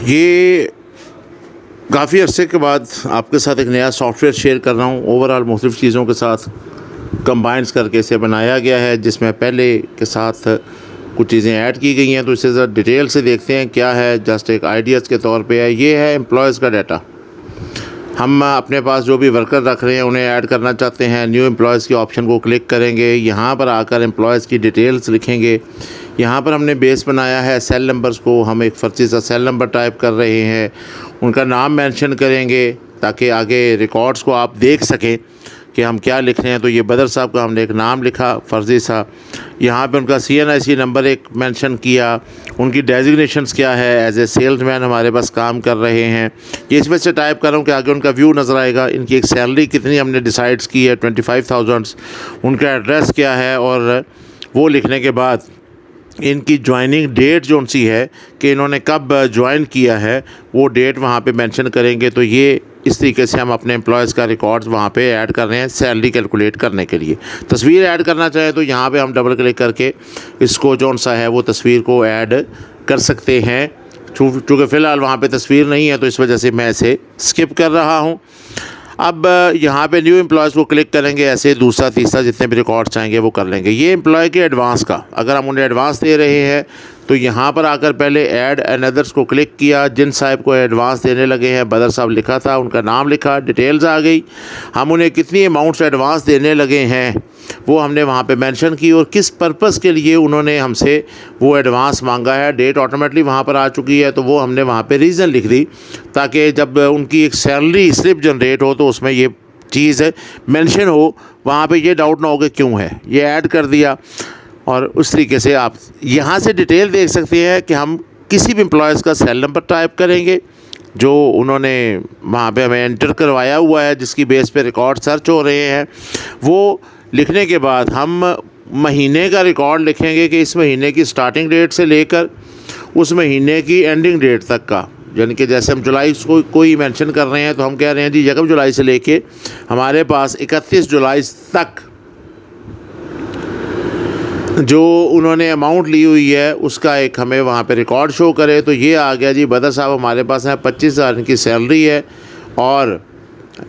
ये काफ़ी अरसे के बाद आपके साथ एक नया सॉफ्टवेयर शेयर कर रहा हूँ। ओवरऑल मुख्तलिफ़ चीज़ों के साथ कंबाइंस करके इसे बनाया गया है, जिसमें पहले के साथ कुछ चीज़ें ऐड की गई हैं। तो इसे ज़रा डिटेल से देखते हैं क्या है। जस्ट एक आइडियाज़ के तौर पे है। ये है एम्प्लॉयज़ का डाटा। हम अपने पास जो भी वर्कर रख रहे हैं उन्हें ऐड करना चाहते हैं। न्यू एम्प्लॉयज़ के ऑप्शन को क्लिक करेंगे। यहाँ पर आकर एम्प्लॉयज़ की डिटेल्स लिखेंगे। यहाँ पर हमने बेस बनाया है सेल नंबर्स को। हम एक फर्जी सा सेल नंबर टाइप कर रहे हैं। उनका नाम मेंशन करेंगे ताकि आगे रिकॉर्ड्स को आप देख सकें कि हम क्या लिख रहे हैं। तो ये बदर साहब का हमने एक नाम लिखा फ़र्ज़ी सा। यहाँ पे उनका CNIC नंबर एक मेंशन किया। उनकी डेजिग्नेशंस क्या है। एज ए सेल्समैन हमारे पास काम कर रहे हैं। ये इस वजह से टाइप कर रहा हूँ कि आगे उनका व्यू नज़र आएगा। इनकी एक सैलरी कितनी हमने डिसाइड्स की है, 25,000। उनका एड्रेस क्या है, और वो लिखने के बाद इनकी ज्वाइनिंग डेट जो सी है कि इन्होंने कब ज्वाइन किया है, वो डेट वहाँ पे मेंशन करेंगे। तो ये इस तरीके से हम अपने एम्प्लॉयज़ का रिकॉर्ड्स वहाँ पे ऐड कर रहे हैं सैलरी कैलकुलेट करने के लिए। तस्वीर ऐड करना चाहें तो यहाँ पे हम डबल क्लिक करके इसको जो सा है वो तस्वीर को ऐड कर सकते हैं। चूँकि फ़िलहाल वहाँ पे तस्वीर नहीं है तो इस वजह से मैं इसे स्किप कर रहा हूँ। अब यहाँ पे न्यू एम्प्लॉयज़ को क्लिक करेंगे। ऐसे दूसरा तीसरा जितने भी रिकॉर्ड चाहेंगे वो कर लेंगे। ये एम्प्लॉय के एडवांस का, अगर हम उन्हें एडवांस दे रहे हैं तो यहाँ पर आकर पहले ऐड अनदर्स को क्लिक किया। जिन साहब को एडवांस देने लगे हैं, बदर साहब लिखा था, उनका नाम लिखा, डिटेल्स आ गई। हम उन्हें कितनी अमाउंट्स एडवांस देने लगे हैं वो हमने वहाँ पे मेंशन की, और किस पर्पस के लिए उन्होंने हमसे वो एडवांस मांगा है। डेट ऑटोमेटिकली वहाँ पर आ चुकी है तो वो हमने वहाँ पे रीज़न लिख दी, ताकि जब उनकी एक सैलरी स्लिप जनरेट हो तो उसमें ये चीज़ मेंशन हो, वहाँ पे ये डाउट ना हो कि क्यों है। ये ऐड कर दिया, और उस तरीके से आप यहाँ से डिटेल देख सकते हैं कि हम किसी भी एम्प्लॉयज़ का सेल नंबर टाइप करेंगे जो उन्होंने वहाँ पे हमें एंटर करवाया हुआ है, जिसकी बेस पे रिकॉर्ड सर्च हो रहे हैं। वो लिखने के बाद हम महीने का रिकॉर्ड लिखेंगे कि इस महीने की स्टार्टिंग डेट से लेकर उस महीने की एंडिंग डेट तक का, यानी कि जैसे हम जुलाई को कोई मेंशन कर रहे हैं तो हम कह रहे हैं जी 1 जुलाई से लेके हमारे पास 31 जुलाई तक जो उन्होंने अमाउंट ली हुई है उसका एक हमें वहाँ पे रिकॉर्ड शो करे। तो ये आ गया जी, बदर साहब हमारे पास है, 25,000 इनकी सैलरी है, और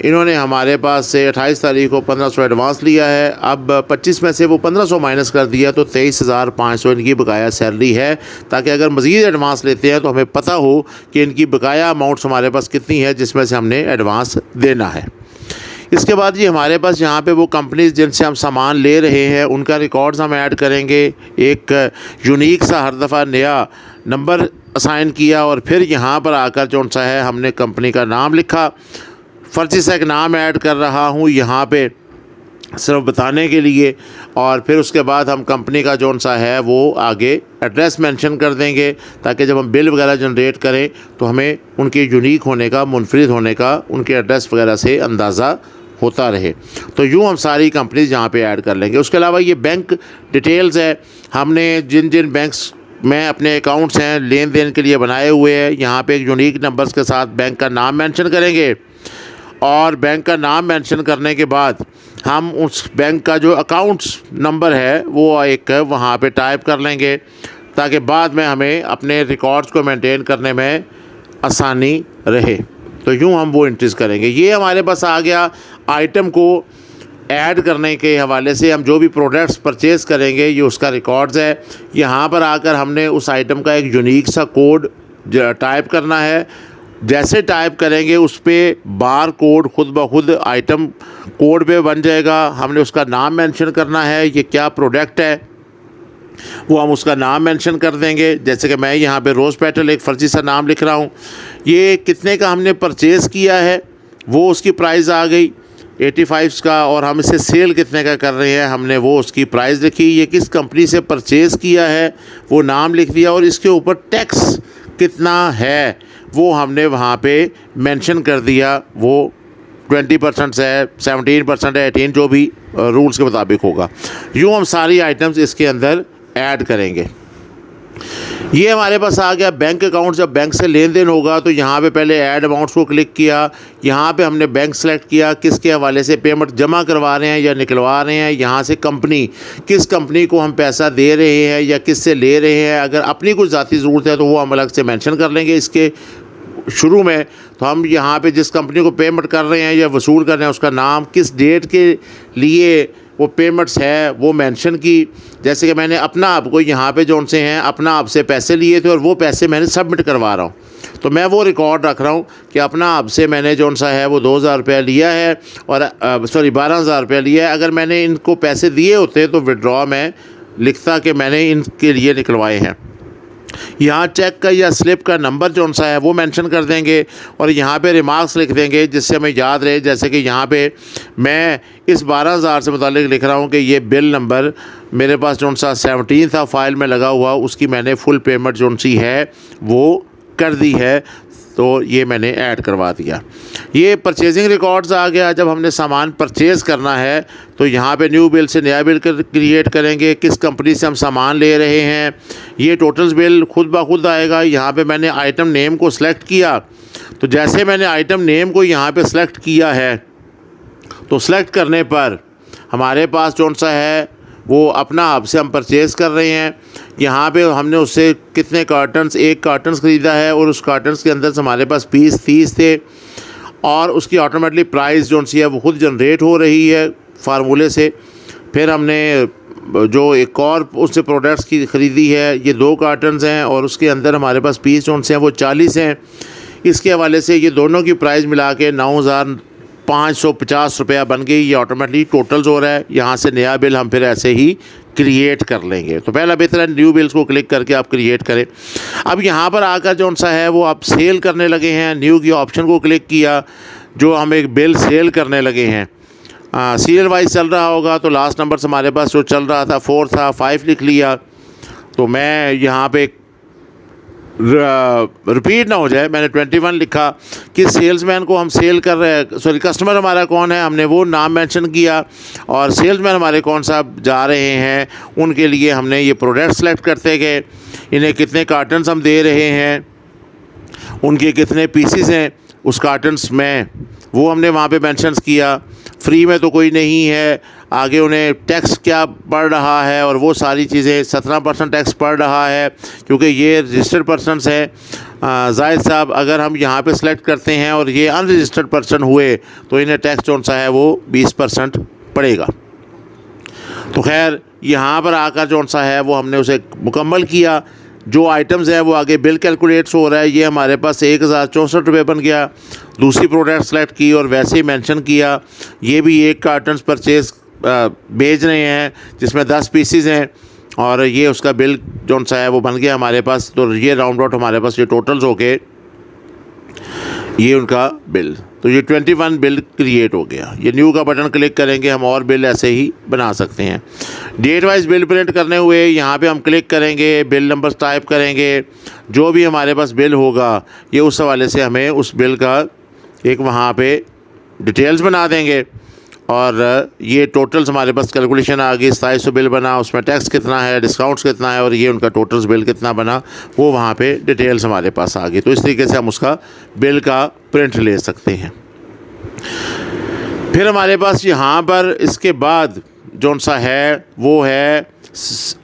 इन्होंने हमारे पास से 28 तारीख को 1500 एडवांस लिया है। अब 25 में से वो 1500 माइनस कर दिया तो 23,500 इनकी बकाया सैलरी है, ताकि अगर मज़ीद एडवांस लेते हैं तो हमें पता हो कि इनकी बकाया अमाउंट्स हमारे पास कितनी है जिसमें से हमने एडवांस देना है। इसके बाद जी हमारे पास यहाँ पे वो कंपनीज़ जिनसे हम सामान ले रहे हैं उनका रिकॉर्ड्स हम ऐड करेंगे। एक यूनिक सा हर दफ़ा नया नंबर असाइन किया, और फिर यहाँ पर आकर जो सा है हमने कंपनी का नाम लिखा। फर्जी सा एक नाम ऐड कर रहा हूँ यहाँ पे सिर्फ बताने के लिए, और फिर उसके बाद हम कंपनी का जो सा है वो आगे एड्रेस मेंशन कर देंगे, ताकि जब हम बिल वगैरह जनरेट करें तो हमें उनके यूनिक होने का, मुनफरिद होने का, उनके एड्रेस वगैरह से अंदाज़ा होता रहे। तो यूँ हम सारी कंपनीज यहाँ पे ऐड कर लेंगे। उसके अलावा ये बैंक डिटेल्स है, हमने जिन जिन बैंक्स में अपने अकाउंट्स हैं लेन देन के लिए बनाए हुए हैं, यहाँ पे एक यूनिक नंबर्स के साथ बैंक का नाम मेंशन करेंगे, और बैंक का नाम मेंशन करने के बाद हम उस बैंक का जो अकाउंट्स नंबर है वो एक वहाँ पे टाइप कर लेंगे, ताकि बाद में हमें अपने रिकॉर्ड्स को मेंटेन करने में आसानी रहे। तो यूँ हम वो एंट्रीज करेंगे। ये हमारे पास आ गया आइटम को ऐड करने के हवाले से। हम जो भी प्रोडक्ट्स परचेज़ करेंगे ये उसका रिकॉर्ड्स है। यहाँ पर आकर हमने उस आइटम का एक यूनिक सा कोड टाइप करना है। जैसे टाइप करेंगे उस पर बार कोड खुद ब खुद आइटम कोड पे बन जाएगा। हमने उसका नाम मेंशन करना है, ये क्या प्रोडक्ट है वो हम उसका नाम मेंशन कर देंगे। जैसे कि मैं यहाँ पे रोज़ पेटल एक फ़र्जी सा नाम लिख रहा हूँ। ये कितने का हमने परचेज़ किया है वो उसकी प्राइस आ गई 85 का, और हम इसे सेल कितने का कर रहे हैं हमने वो उसकी प्राइस लिखी। ये किस कंपनी से परचेज़ किया है वो नाम लिख दिया, और इसके ऊपर टैक्स कितना है वो हमने वहाँ पे मेंशन कर दिया। वो 20% है, 17% है, 18, जो भी रूल्स के मुताबिक होगा। यूँ हम सारी आइटम्स इसके अंदर ऐड करेंगे। ये हमारे पास आ गया बैंक अकाउंट। जब बैंक से लेन देन होगा तो यहाँ पे पहले ऐड अमाउंट्स को क्लिक किया। यहाँ पे हमने बैंक सेलेक्ट किया, किसके हवाले से पेमेंट जमा करवा रहे हैं या निकलवा रहे हैं। यहाँ से कंपनी, किस कंपनी को हम पैसा दे रहे हैं या किससे ले रहे हैं। अगर अपनी कुछ ज़ाती ज़रूरत है तो वो हम अलग से मेंशन कर लेंगे इसके शुरू में, तो हम यहाँ पे जिस कंपनी को पेमेंट कर रहे हैं या वसूल कर रहे हैं उसका नाम, किस डेट के लिए वो पेमेंट्स है वो मेंशन की। जैसे कि मैंने अपना आप को यहाँ पे जौन से हैं अपना आप से पैसे लिए थे और वो पैसे मैंने सबमिट करवा रहा हूँ, तो मैं वो रिकॉर्ड रख रहा हूँ कि अपना आप से मैंने जौन सा है वो 2000 रुपया लिया है और 12,000 रुपया लिया है। अगर मैंने इनको पैसे दिए होते तो विड्रॉ में लिखता कि मैंने इनके लिए निकलवाए हैं। यहाँ चेक का या स्लिप का नंबर जौन सा है वो मेंशन कर देंगे और यहाँ पे रिमार्क्स लिख देंगे जिससे हमें याद रहे। जैसे कि यहाँ पे मैं इस 12,000 से मुतालिक लिख रहा हूँ कि ये बिल नंबर मेरे पास जौन सा 17 था फाइल में लगा हुआ, उसकी मैंने फुल पेमेंट जौन सी है वो कर दी है, तो ये मैंने ऐड करवा दिया। ये परचेजिंग रिकॉर्ड्स आ गया। जब हमने सामान परचेज़ करना है तो यहाँ पे न्यू बिल से नया बिल क्रिएट करेंगे, किस कंपनी से हम सामान ले रहे हैं, ये टोटल्स बिल खुद ब खुद आएगा। यहाँ पे मैंने आइटम नेम को सिलेक्ट किया, तो जैसे मैंने आइटम नेम को यहाँ पे सिलेक्ट किया है तो सिलेक्ट करने पर हमारे पास कौन सा है वो अपना आप से हम परचेज़ कर रहे हैं। यहाँ पे हमने उससे कितने कार्टन्स, 1 कार्टन्स ख़रीदा है और उस कार्टन्स के अंदर से हमारे पास पीस 30 थे और उसकी ऑटोमेटिकली प्राइस जो सी है वो खुद जनरेट हो रही है फार्मूले से। फिर हमने जो एक और उससे प्रोडक्ट्स की ख़रीदी है, ये 2 कार्टन्स हैं और उसके अंदर हमारे पास पीस जो से हैं वो 40 हैं। इसके हवाले से ये दोनों की प्राइस मिला के 9,550 रुपया बन गई। ये ऑटोमेटिकली टोटल्स हो रहा है। यहाँ से नया बिल हम फिर ऐसे ही क्रिएट कर लेंगे। तो पहला बेहतर है न्यू बिल्स को क्लिक करके आप क्रिएट करें। अब यहाँ पर आकर जौन सा है वो आप सेल करने लगे हैं, न्यू की ऑप्शन को क्लिक किया, जो हम एक बिल सेल करने लगे हैं। सीरियल वाइज चल रहा होगा तो लास्ट नंबर से हमारे पास जो चल रहा था 4 था, 5 लिख लिया। तो मैं यहाँ पे रिपीट ना हो जाए, मैंने 21 लिखा कि सेल्समैन को हम सेल कर रहे हैं, सॉरी कस्टमर हमारा कौन है, हमने वो नाम मेंशन किया और सेल्समैन हमारे कौन सा जा रहे हैं उनके लिए हमने ये प्रोडक्ट सेलेक्ट करते गए। इन्हें कितने कार्टन्स हम दे रहे हैं, उनके कितने पीसीस हैं उस कार्टन्स में वो हमने वहाँ पे मेंशंस किया। फ्री में तो कोई नहीं है, आगे उन्हें टैक्स क्या पड़ रहा है और वो सारी चीज़ें। 17% टैक्स पड़ रहा है क्योंकि ये रजिस्टर्ड पर्सनस हैं। जाहिद साहब अगर हम यहाँ पे सेलेक्ट करते हैं और ये अनरजिस्टर्ड पर्सन हुए तो इन्हें टैक्स कौन सा है वो 20% पड़ेगा। तो खैर यहाँ पर आकर कौन सा है वो हमने उसे मुकम्मल किया। जो आइटम्स हैं वो आगे बिल कैलकुलेट्स हो रहा है। ये हमारे पास 1,064 रुपये बन गया। दूसरी प्रोडक्ट सेलेक्ट की और वैसे ही मेंशन किया। ये भी 1 कार्टन्स परचेज़ भेज रहे हैं जिसमें 10 पीसीज हैं और ये उसका बिल जौन सा है वो बन गया हमारे पास। तो ये राउंड आउट हमारे पास ये टोटल्स हो गए, ये उनका बिल। तो ये 21 बिल क्रिएट हो गया। ये न्यू का बटन क्लिक करेंगे हम और बिल ऐसे ही बना सकते हैं। डेट वाइज बिल प्रिंट करने हुए यहाँ पे हम क्लिक करेंगे, बिल नंबर्स टाइप करेंगे, जो भी हमारे पास बिल होगा ये उस हवाले से हमें उस बिल का एक वहाँ पे डिटेल्स बना देंगे और ये टोटल्स हमारे पास कैलकुलेशन आ गई। 2700 बिल बना, उसमें टैक्स कितना है, डिस्काउंट्स कितना है और ये उनका टोटल्स बिल कितना बना वो वहाँ पे डिटेल्स हमारे पास आ गई। तो इस तरीके से हम उसका बिल का प्रिंट ले सकते हैं। फिर हमारे पास यहाँ पर इसके बाद जौन सा है वो है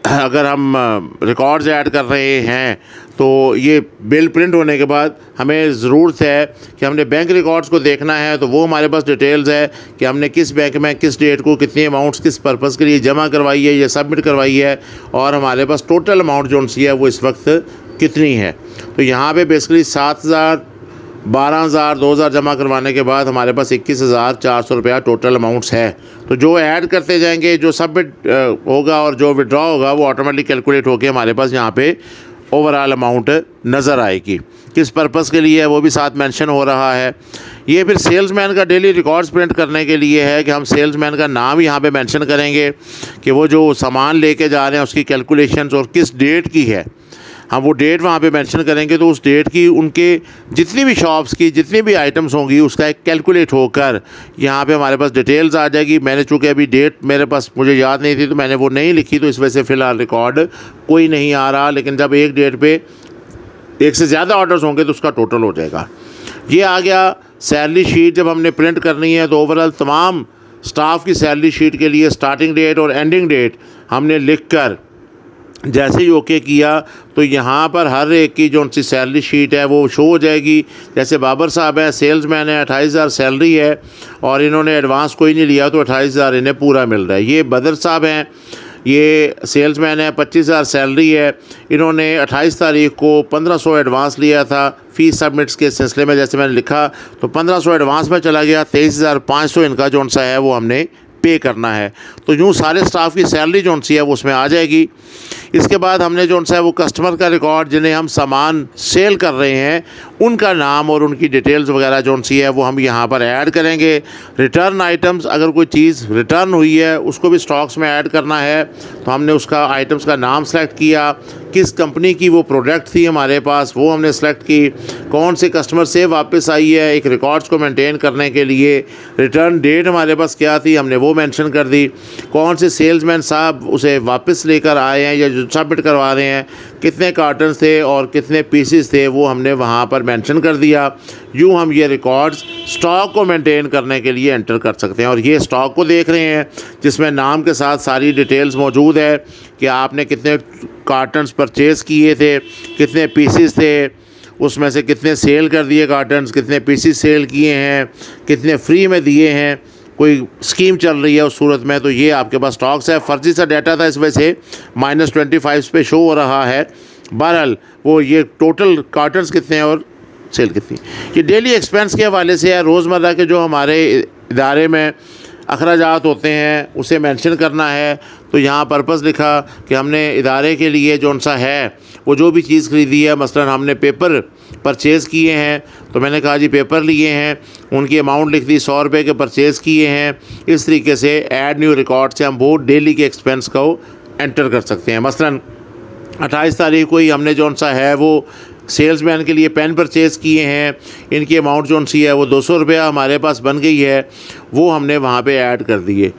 अगर हम रिकॉर्ड्स ऐड कर रहे हैं तो ये बिल प्रिंट होने के बाद हमें ज़रूरत है कि हमने बैंक रिकॉर्ड्स को देखना है। तो वो हमारे पास डिटेल्स है कि हमने किस बैंक में किस डेट को कितनी अमाउंट्स किस पर्पज़ के लिए जमा करवाई है या सबमिट करवाई है और हमारे पास टोटल अमाउंट जो सी है वो इस वक्त कितनी है। तो यहाँ पे बेसिकली 7,000, 12,000, 2,000 जमा करवाने के बाद हमारे पास 21,400 रुपया टोटल अमाउंट्स है। तो जो ऐड करते जाएंगे, जो सबमिट होगा और जो विड्रॉ होगा वो ऑटोमेटिक कैलकुलेट होकर हमारे पास यहाँ पे ओवरऑल अमाउंट नज़र आएगी। किस पर्पज़ के लिए है वो भी साथ मेंशन हो रहा है। ये फिर सेल्समैन का डेली रिकॉर्ड्स प्रिंट करने के लिए है कि हम सेल्समैन का नाम यहाँ पे मेंशन करेंगे कि वो जो सामान लेके जा रहे हैं उसकी कैलकुलेशंस और किस डेट की है, हम वो डेट वहाँ पे मेंशन करेंगे। तो उस डेट की उनके जितनी भी शॉप्स की जितनी भी आइटम्स होंगी उसका एक कैलकुलेट होकर यहाँ पे हमारे पास डिटेल्स आ जाएगी। मैंने चूँकि अभी डेट मेरे पास मुझे याद नहीं थी तो मैंने वो नहीं लिखी, तो इस वजह से फ़िलहाल रिकॉर्ड कोई नहीं आ रहा। लेकिन जब एक डेट पे एक से ज़्यादा ऑर्डर्स होंगे तो उसका टोटल हो जाएगा। ये आ गया सैलरी शीट। जब हमने प्रिंट करनी है तो ओवरऑल तमाम स्टाफ की सैलरी शीट के लिए स्टार्टिंग डेट और एंडिंग डेट हमने लिख कर जैसे ही ओके किया तो यहाँ पर हर एक की जो सी सैलरी शीट है वो शो हो जाएगी। जैसे बाबर साहब हैं, सेल्समैन है, 28,000 सैलरी है और इन्होंने एडवांस कोई नहीं लिया तो 28,000 इन्हें पूरा मिल रहा है। ये बदर साहब हैं, ये सेल्समैन है, 25,000 सैलरी है, इन्होंने 28 तारीख को 1500 एडवांस लिया था फ़ीस सबमिट्स के सिलसिले में। जैसे मैंने लिखा तो 1500 एडवांस में चला गया, 23,500 इनका जो सा है वो हमने पे करना है। तो यूँ सारे स्टाफ की सैलरी जो सी है वो उसमें आ जाएगी। इसके बाद हमने जो सा है वो कस्टमर का रिकॉर्ड, जिन्हें हम सामान सेल कर रहे हैं, उनका नाम और उनकी डिटेल्स वगैरह जो सी है वो हम यहाँ पर ऐड करेंगे। रिटर्न आइटम्स, अगर कोई चीज़ रिटर्न हुई है उसको भी स्टॉक्स में ऐड करना है तो हमने उसका आइटम्स का नाम सेलेक्ट किया, किस कंपनी की वो प्रोडक्ट थी हमारे पास वो हमने सेलेक्ट की, कौन से कस्टमर से वापस आई है, एक रिकॉर्ड्स को मेंटेन करने के लिए रिटर्न डेट हमारे पास क्या थी हमने वो मेंशन कर दी, कौन से सेल्समैन साहब उसे वापस लेकर आए हैं या जो सबमिट करवा रहे हैं, कितने कार्टन थे और कितने पीसेस थे वो हमने वहाँ पर मेंशन कर दिया। यूँ हम ये रिकॉर्ड्स स्टॉक को मेंटेन करने के लिए एंटर कर सकते हैं। और ये स्टॉक को देख रहे हैं जिसमें नाम के साथ सारी डिटेल्स मौजूद है कि आपने कितने कार्टन्स परचेज़ किए थे, कितने पीसेस थे, उसमें से कितने सेल कर दिए कार्टन्स, कितने पीसेस सेल किए हैं, कितने फ्री में दिए हैं, कोई स्कीम चल रही है उस सूरत में। तो ये आपके पास स्टॉक्स है। फर्जी सा डाटा था इस वजह से -25 पे शो हो रहा है। बहरहाल वो ये टोटल कार्टन्स कितने हैं और सेल कितनी। ये डेली एक्सपेंस के हवाले से है, रोज़मर्रा के जो हमारे इदारे में अखराजात होते हैं उसे मेंशन करना है। तो यहाँ पर्पस लिखा कि हमने इदारे के लिए जो सा है वो जो भी चीज़ ख़रीदी है, मसलन हमने पेपर परचेज़ किए हैं तो मैंने कहा जी पेपर लिए हैं, उनकी अमाउंट लिख दी, 100 रुपये के परचेज़ किए हैं। इस तरीके से ऐड न्यू रिकॉर्ड से हम वो डेली के एक्सपेंस को एंटर कर सकते हैं। मसलन 28 तारीख को ही हमने जो सा है वो सेल्समैन के लिए पेन परचेज़ किए हैं, इनकी अमाउंट जो सी है वो 200 रुपया हमारे पास बन गई है, वो हमने वहाँ पे ऐड कर दिए।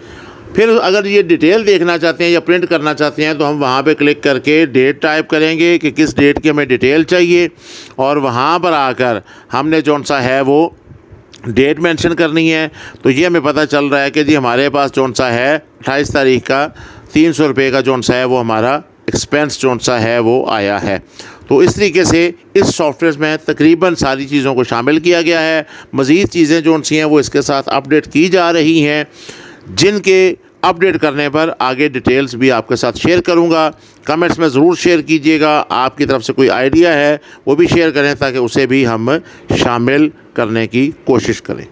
फिर अगर ये डिटेल देखना चाहते हैं या प्रिंट करना चाहते हैं तो हम वहाँ पे क्लिक करके डेट टाइप करेंगे कि किस डेट की हमें डिटेल चाहिए और वहाँ पर आकर हमने जो सा है वो डेट मेंशन करनी है। तो ये हमें पता चल रहा है कि जी हमारे पास जो सा है 28 तारीख का 300 रुपये का जो सा है वो हमारा एक्सपेंस जो सा है वो आया है। तो इस तरीके से इस सॉफ्टवेयर में तकरीबन सारी चीज़ों को शामिल किया गया है। मज़ीद चीज़ें जो सी हैं वो इसके साथ अपडेट की जा रही हैं, जिनके अपडेट करने पर आगे डिटेल्स भी आपके साथ शेयर करूंगा। कमेंट्स में ज़रूर शेयर कीजिएगा। आपकी तरफ से कोई आइडिया है वो भी शेयर करें ताकि उसे भी हम शामिल करने की कोशिश करें।